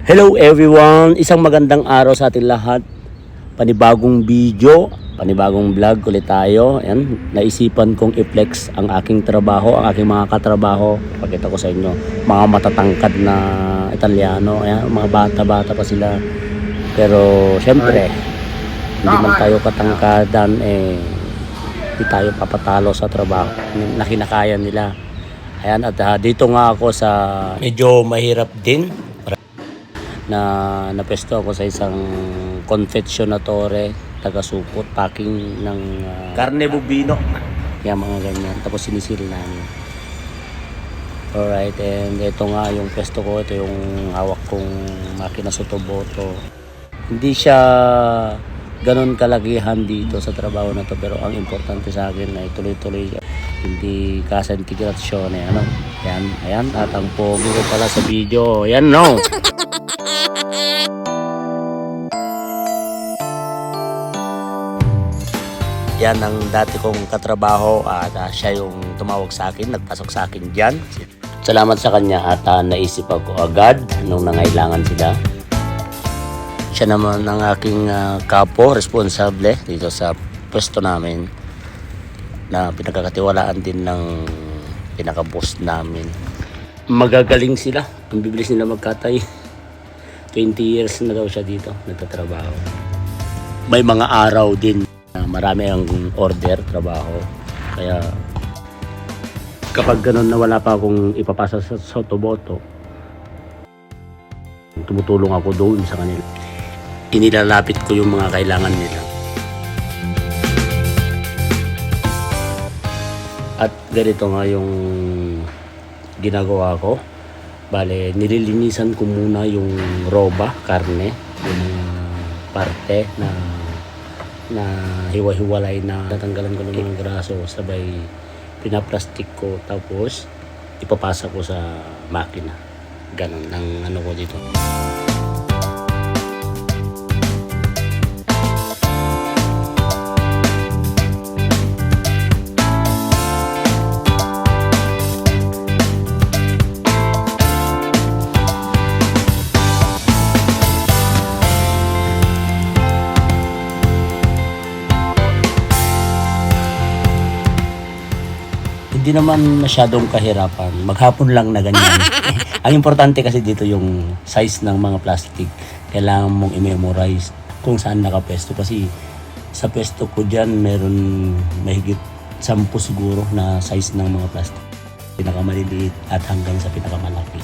Hello everyone! Isang magandang araw sa ating lahat. Panibagong video, panibagong vlog ulit tayo. Ayan, naisipan kong i-flex ang aking trabaho, ang aking mga katrabaho. Pakita ko sa inyo, mga matatangkad na Italiano. Ayan, mga bata-bata pa sila. Pero syempre, hindi man tayo katangkadan, hindi tayo papatalo sa trabaho na kinakaya nila. Ayan, at dito nga ako sa medyo mahirap din. Napesto ako sa isang confectionatore, taga-supot, packing ng karne bubino. Kaya mga ganyan. Tapos sinisil namin. Alright, and ito nga yung pesto ko. Ito yung hawak kong makina Sotoboto. Hindi siya ganun kalakihan dito sa trabaho na to, pero ang importante sa akin ay tuloy-tuloy, hindi kasa integrasyon. Ano? Ayan, at ang pogi ko pala sa video. Ayan, no? Yan ang dati kong katrabaho at siya yung tumawag sa akin, nagpasok sa akin dyan. Salamat sa kanya at naisip ako agad nung nangailangan sila. Siya naman ang aking kapo, responsable dito sa pwesto namin na pinagkakatiwalaan din ng pinaka-boss namin. Magagaling sila, ang bibilis nila magkatay. 20 years na daw siya dito nagtatrabaho. May mga araw din marami ang order, trabaho. Kaya kapag ganun na wala pa akong ipapasa sa Sotoboto, tumutulong ako doon sa kanila. Inilalapit ko yung mga kailangan nila. At ganito nga yung ginagawa ko. Bale, nililinisan ko muna yung roba, karne, yung parte na hiwa-hiwalay na tatanggalan ko ng mga graso, sabay pinaplastic ko, tapos ipapasa ko sa makina. Ganon ang ano ko dito. Hindi naman masyadong kahirapan. Maghapon lang na ganyan. Ang importante kasi dito yung size ng mga plastic. Kailangan mong i-memorize kung saan nakapesto. Kasi sa pesto ko dyan, meron mahigit 10 siguro na size ng mga plastic. Pinakamaliliit at hanggang sa pinakamalaki.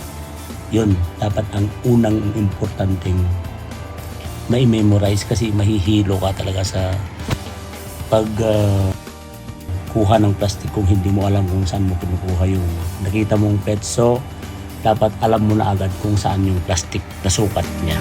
Yun, dapat ang unang importanteng ma-memorize kasi mahihilo ka talaga sa pag kuha ng plastic kung hindi mo alam kung saan mo kinukuha yung nakita mong petso. Dapat alam mo na agad kung saan yung plastic na sukat niya.